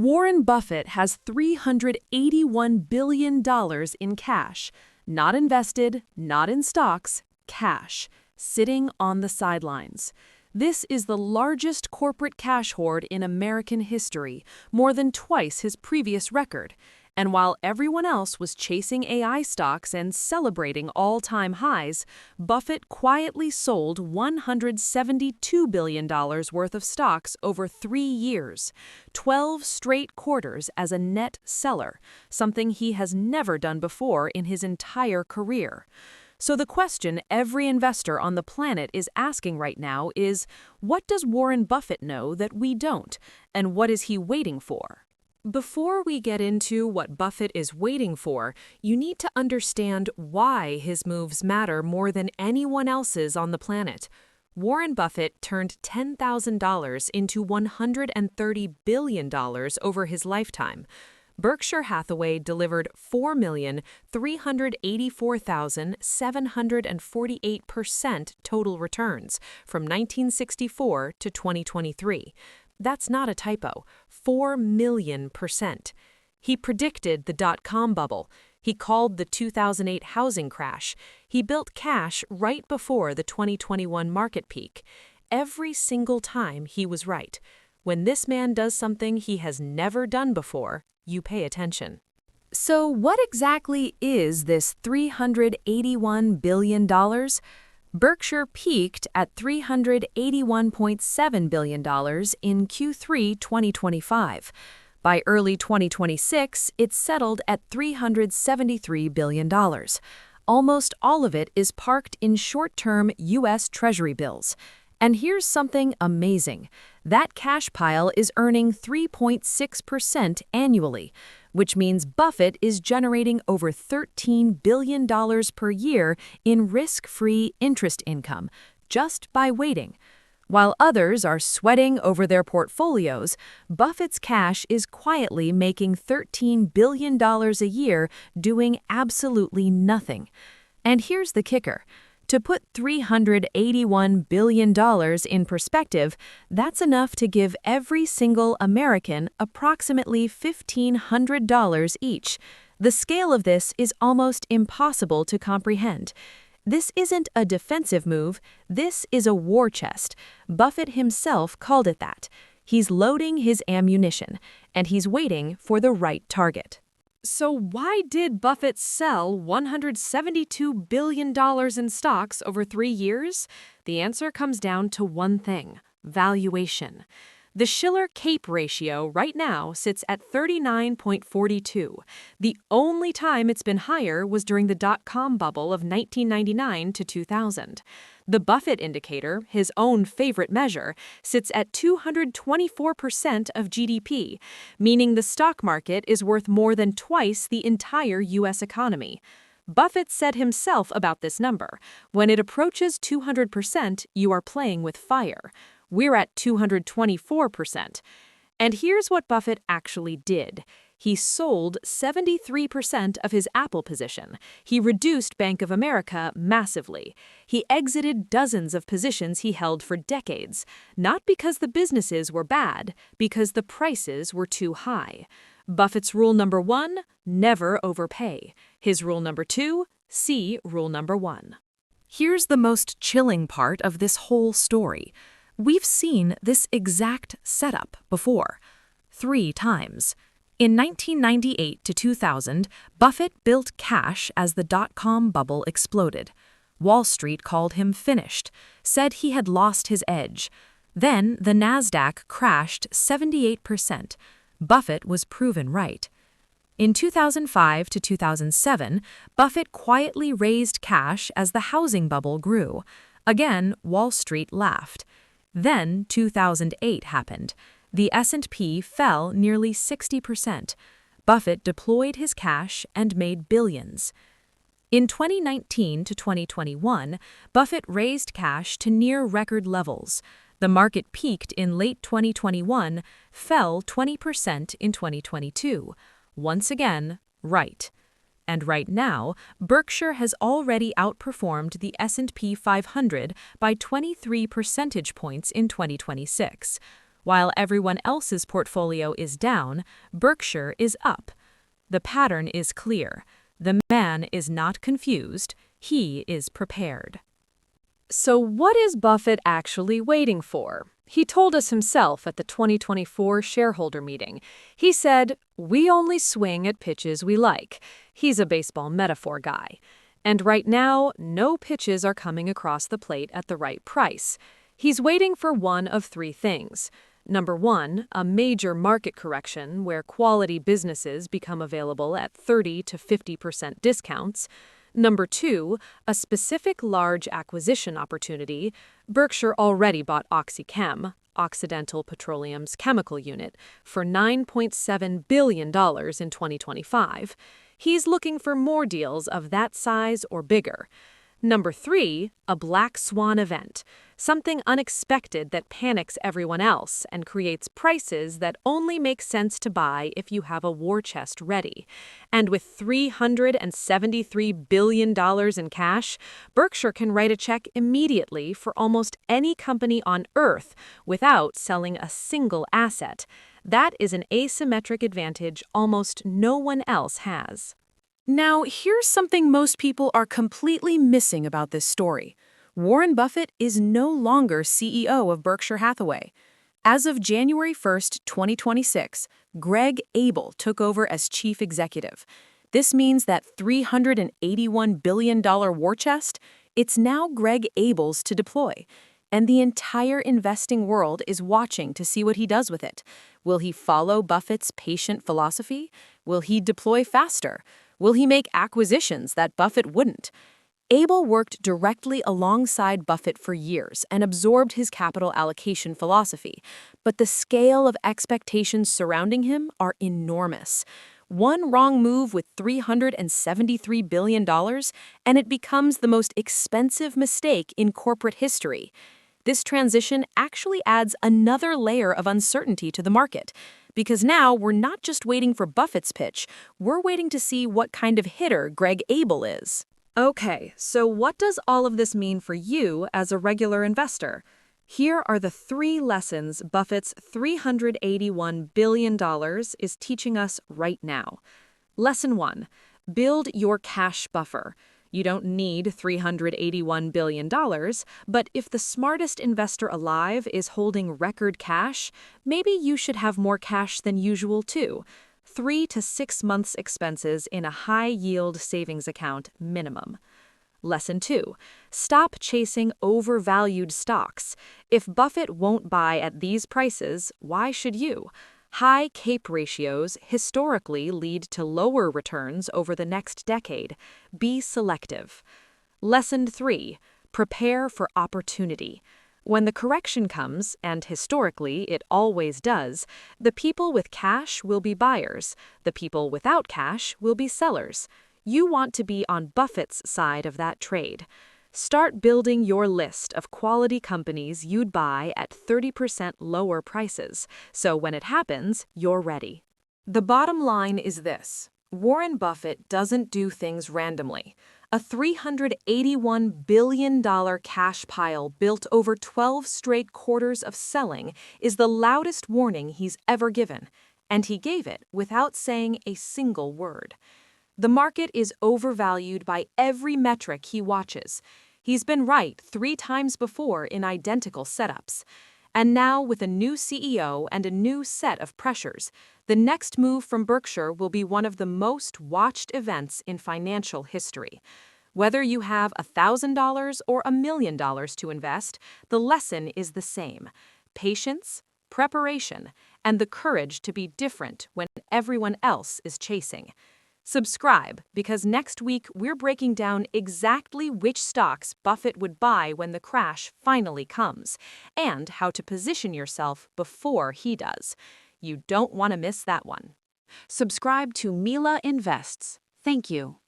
Warren Buffett has $381 billion in cash, not invested, not in stocks, cash, sitting on the sidelines. This is the largest corporate cash hoard in American history, more than twice his previous record. And while everyone else was chasing AI stocks and celebrating all-time highs, Buffett quietly sold $172 billion worth of stocks over 3 years, 12 straight quarters as a net seller, something he has never done before in his entire career. So the question every investor on the planet is asking right now is, what does Warren Buffett know that we don't, and what is he waiting for? Before we get into what Buffett is waiting for, you need to understand why his moves matter more than anyone else's on the planet. Warren Buffett turned $10,000 into $130 billion over his lifetime. Berkshire Hathaway delivered 4,384,748% total returns from 1964 to 2023. That's not a typo, 4 million%. He predicted the dot-com bubble. He called the 2008 housing crash. He built cash right before the 2021 market peak. Every single time he was right. When this man does something he has never done before, you pay attention. So what exactly is this $381 billion? Berkshire peaked at $381.7 billion in Q3 2025. By early 2026, it settled at $373 billion. Almost all of it is parked in short-term U.S. Treasury bills. And here's something amazing. That cash pile is earning 3.6% annually, which means Buffett is generating over $13 billion per year in risk-free interest income, just by waiting. While others are sweating over their portfolios, Buffett's cash is quietly making $13 billion a year doing absolutely nothing. And here's the kicker. To put $381 billion in perspective, that's enough to give every single American approximately $1,500 each. The scale of this is almost impossible to comprehend. This isn't a defensive move, this is a war chest. Buffett himself called it that. He's loading his ammunition, and he's waiting for the right target. So why did Buffett sell $172 billion in stocks over 3 years? The answer comes down to one thing: valuation. The Shiller CAPE ratio right now sits at 39.42. The only time it's been higher was during the dot-com bubble of 1999 to 2000. The Buffett Indicator, his own favorite measure, sits at 224% of GDP, meaning the stock market is worth more than twice the entire U.S. economy. Buffett said himself about this number, when it approaches 200%, you are playing with fire. We're at 224%. And here's what Buffett actually did. He sold 73% of his Apple position. He reduced Bank of America massively. He exited dozens of positions he held for decades, not because the businesses were bad, because the prices were too high. Buffett's rule number 1, never overpay. His rule number 2, see rule number 1. Here's the most chilling part of this whole story. We've seen this exact setup before, 3 times. In 1998 to 2000, Buffett built cash as the dot-com bubble exploded. Wall Street called him finished, said he had lost his edge. Then the Nasdaq crashed 78%. Buffett was proven right. In 2005 to 2007, Buffett quietly raised cash as the housing bubble grew. Again, Wall Street laughed. Then 2008 happened. The S&P fell nearly 60%. Buffett deployed his cash and made billions. In 2019 to 2021, Buffett raised cash to near record levels. The market peaked in late 2021, fell 20% in 2022. Once again, right. And right now, Berkshire has already outperformed the S&P 500 by 23 percentage points in 2026. While everyone else's portfolio is down, Berkshire is up. The pattern is clear. The man is not confused, he is prepared. So what is Buffett actually waiting for? He told us himself at the 2024 shareholder meeting. He said, "We only swing at pitches we like." He's a baseball metaphor guy. And right now, no pitches are coming across the plate at the right price. He's waiting for one of three things. Number one, a major market correction where quality businesses become available at 30 to 50% discounts. Number two, a specific large acquisition opportunity. Berkshire already bought OxyChem, Occidental Petroleum's chemical unit, for $9.7 billion in 2025. He's looking for more deals of that size or bigger. Number three, a black swan event, something unexpected that panics everyone else and creates prices that only make sense to buy if you have a war chest ready. And with $373 billion in cash, Berkshire can write a check immediately for almost any company on Earth without selling a single asset. That is an asymmetric advantage almost no one else has. Now, here's something most people are completely missing about this story. Warren Buffett is no longer CEO of Berkshire Hathaway. As of January 1st, 2026, Greg Abel took over as chief executive. This means that $381 billion war chest, it's now Greg Abel's to deploy. And the entire investing world is watching to see what he does with it. Will he follow Buffett's patient philosophy? Will he deploy faster? Will he make acquisitions that Buffett wouldn't? Abel worked directly alongside Buffett for years and absorbed his capital allocation philosophy, but the scale of expectations surrounding him are enormous. One wrong move with $373 billion, and it becomes the most expensive mistake in corporate history. This transition actually adds another layer of uncertainty to the market, because now we're not just waiting for Buffett's pitch, we're waiting to see what kind of hitter Greg Abel is. Okay, so what does all of this mean for you as a regular investor? Here are the three lessons Buffett's $381 billion is teaching us right now. Lesson 1. Build your cash buffer. You don't need $381 billion, but if the smartest investor alive is holding record cash, maybe you should have more cash than usual too. 3 to 6 months' expenses in a high-yield savings account minimum. Lesson 2. Stop chasing overvalued stocks. If Buffett won't buy at these prices, why should you? High CAPE ratios historically lead to lower returns over the next decade. Be selective. Lesson 3. Prepare for opportunity. When the correction comes, and historically it always does, the people with cash will be buyers. The people without cash will be sellers. You want to be on Buffett's side of that trade. Start building your list of quality companies you'd buy at 30% lower prices, so when it happens, you're ready. The bottom line is this: Warren Buffett doesn't do things randomly. A $381 billion cash pile built over 12 straight quarters of selling is the loudest warning he's ever given, and he gave it without saying a single word. The market is overvalued by every metric he watches. He's been right 3 times before in identical setups. And now, with a new CEO and a new set of pressures, the next move from Berkshire will be one of the most watched events in financial history. Whether you have $1,000 or $1 million to invest, the lesson is the same: patience, preparation, and the courage to be different when everyone else is chasing. Subscribe, because next week we're breaking down exactly which stocks Buffett would buy when the crash finally comes, and how to position yourself before he does. You don't want to miss that one. Subscribe to Mila Invests. Thank you.